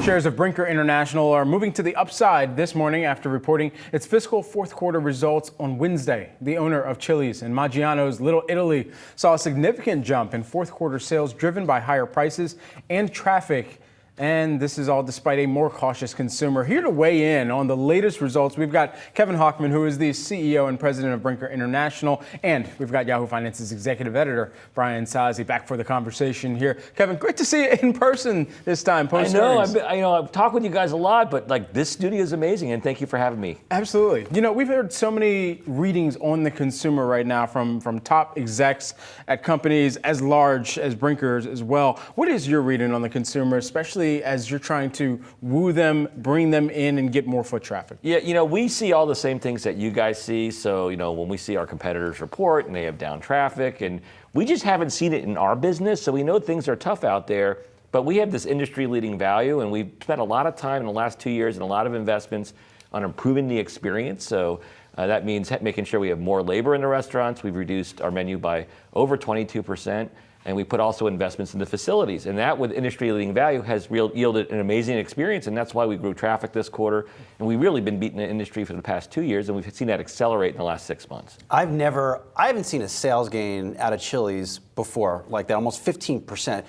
Shares of Brinker International are moving to the upside this morning after reporting its fiscal fourth quarter results on Wednesday. The owner of Chili's and Maggiano's Little Italy saw a significant jump in fourth quarter sales driven by higher prices and traffic. And this is all despite a more cautious consumer. Here to weigh in on the latest results, we've got Kevin Hochman, who is the CEO and president of Brinker International, and we've got Yahoo Finance's executive editor, Brian Sozzi, back for the conversation here. Kevin, great to see you in person this time. I've talked with you guys a lot, but this studio is amazing, and thank you for having me. Absolutely. You know, we've heard so many readings on the consumer right now from top execs at companies as large as Brinker's as well. What is your reading on the consumer, especially as you're trying to woo them, bring them in, and get more foot traffic? Yeah, we see all the same things that you guys see. So, when we see our competitors report and they have down traffic, and we just haven't seen it in our business. So we know things are tough out there, but we have this industry-leading value, and we've spent a lot of time in the last 2 years and a lot of investments on improving the experience. So that means making sure we have more labor in the restaurants. We've reduced our menu by over 22%. And we put also investments in the facilities. And that, with industry-leading value, has yielded an amazing experience. And that's why we grew traffic this quarter. And we've really been beating the industry for the past 2 years. And we've seen that accelerate in the last 6 months. I haven't seen a sales gain out of Chili's before like that, almost 15%.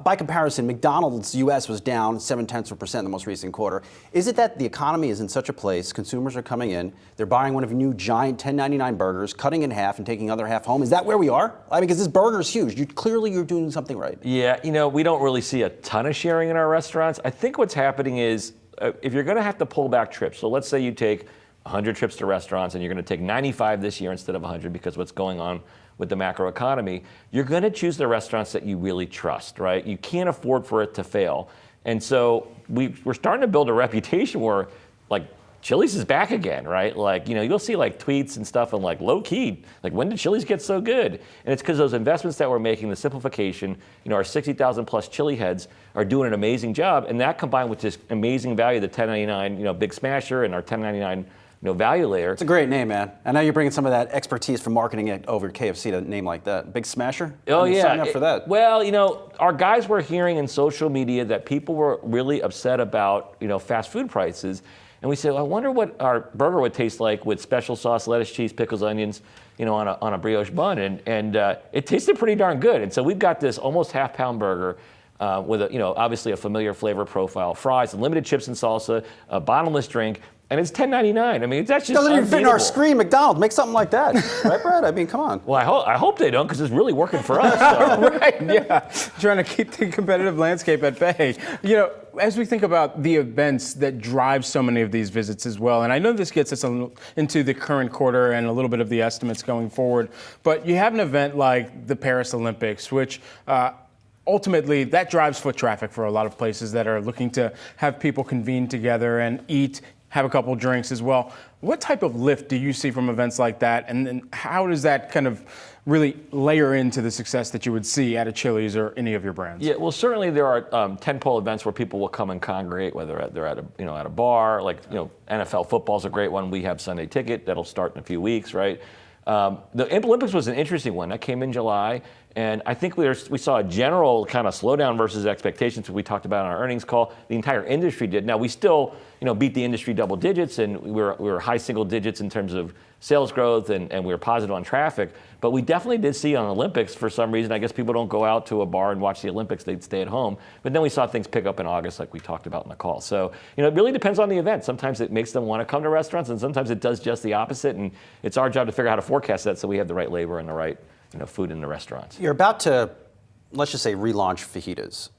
By comparison, McDonald's US was down 0.7% in the most recent quarter. Is it that the economy is in such a place, consumers are coming in, they're buying one of your new giant $10.99 burgers, cutting in half and taking the other half home? Is that where we are? I mean, because this burger is huge. You're doing something right. Yeah, we don't really see a ton of sharing in our restaurants. I think what's happening is if you're going to have to pull back trips, so let's say you take 100 trips to restaurants and you're going to take 95 this year instead of 100 because what's going on with the macro economy, you're going to choose the restaurants that you really trust, right? You can't afford for it to fail. And so we're starting to build a reputation where, Chili's is back again, right? You'll see tweets and stuff and low key, when did Chili's get so good? And it's because those investments that we're making, the simplification, our 60,000 plus chili heads are doing an amazing job. And that combined with this amazing value, the $10.99, Big Smasher and our $10.99 value layer. It's a great name, man. I know you're bringing some of that expertise from marketing it over at KFC to name like that. Big Smasher? Sign up for that. Well, our guys were hearing in social media that people were really upset about, fast food prices. And we said, well, I wonder what our burger would taste like with special sauce, lettuce, cheese, pickles, onions, on a brioche bun. And it tasted pretty darn good. And so we've got this almost half-pound burger with, obviously a familiar flavor profile, fries, unlimited chips and salsa, a bottomless drink. And it's $10.99. I mean, that's just doesn't even fit in our screen. McDonald's, make something like that, right, Brad? I mean, come on. Well, I hope they don't, because it's really working for us. So. Right? Yeah, trying to keep the competitive landscape at bay. As we think about the events that drive so many of these visits as well, and I know this gets us into the current quarter and a little bit of the estimates going forward, but you have an event like the Paris Olympics, which ultimately that drives foot traffic for a lot of places that are looking to have people convene together and eat, have a couple drinks as well. What type of lift do you see from events like that? And then how does that kind of really layer into the success that you would see at a Chili's or any of your brands? Yeah, well, certainly there are tentpole events where people will come and congregate, whether they're at a bar, NFL football's a great one. We have Sunday Ticket that'll start in a few weeks, right? The Olympics was an interesting one. That came in July, and I think we saw a general kind of slowdown versus expectations that we talked about on our earnings call. The entire industry did. Now, we still beat the industry double digits, and we were high single digits in terms of sales growth, and we were positive on traffic. But we definitely did see on Olympics, for some reason, I guess people don't go out to a bar and watch the Olympics, they'd stay at home. But then we saw things pick up in August like we talked about in the call. So, it really depends on the event. Sometimes it makes them want to come to restaurants, and sometimes it does just the opposite. And it's our job to figure out how to forecast that so we have the right labor and the right food in the restaurants. You're about to, let's just say, relaunch fajitas.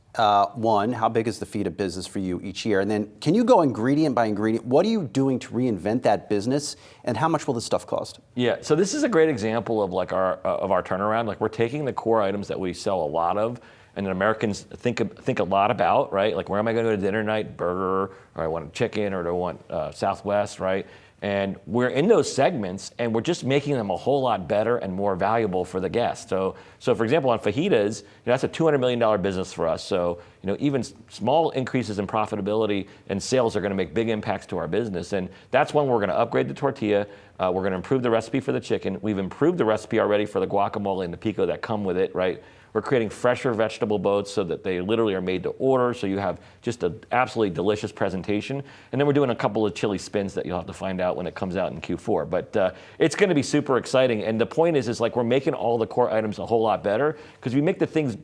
One, how big is the fajita business for you each year? And then can you go ingredient by ingredient? What are you doing to reinvent that business? And how much will this stuff cost? Yeah, so this is a great example of our turnaround. We're taking the core items that we sell a lot of and that Americans think a lot about, right? Where am I going to go to dinner tonight? Burger, or I want chicken, or do I want Southwest, right? And we're in those segments, and we're just making them a whole lot better and more valuable for the guest. So for example, on fajitas, that's a $200 million business for us. So even small increases in profitability and sales are going to make big impacts to our business. And that's when we're going to upgrade the tortilla. We're going to improve the recipe for the chicken. We've improved the recipe already for the guacamole and the pico that come with it, right? We're creating fresher vegetable boats so that they literally are made to order, so you have just an absolutely delicious presentation. And then we're doing a couple of chili spins that you'll have to find out when it comes out in Q4. But it's going to be super exciting. And the point is like we're making all the core items a whole lot better, because we make the things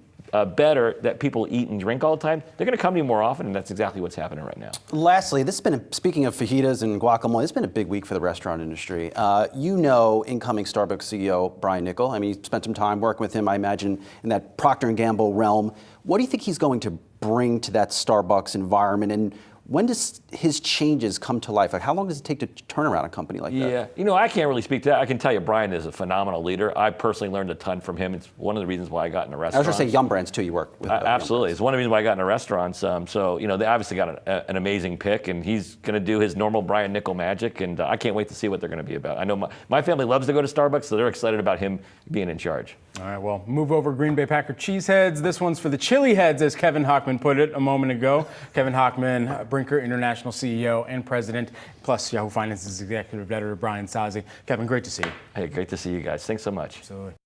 better that people eat and drink all the time, they're going to come to you more often, and that's exactly what's happening right now. Lastly, speaking of fajitas and guacamole, it's been a big week for the restaurant industry. You know incoming Starbucks CEO Brian Niccol. I mean, you spent some time working with him, I imagine, in that Procter & Gamble realm. What do you think he's going to bring to that Starbucks environment, and when does his changes come to life? Like, how long does it take to turn around a company like that? Yeah, I can't really speak to that. I can tell you Brian is a phenomenal leader. I personally learned a ton from him. It's one of the reasons why I got into restaurants. I was going to say Yum Brands, too. You work with absolutely. It's one of the reasons why I got into restaurants. So, they obviously got an amazing pick, and he's going to do his normal Brian Niccol magic, and I can't wait to see what they're going to be about. I know my family loves to go to Starbucks, so they're excited about him being in charge. All right, well, move over Green Bay Packer cheeseheads. This one's for the chili heads, as Kevin Hochman put it a moment ago. Kevin Hochman, Brinker International CEO and President, plus Yahoo Finance's Executive Editor, Brian Sozzi. Kevin, great to see you. Hey, great to see you guys. Thanks so much. Absolutely.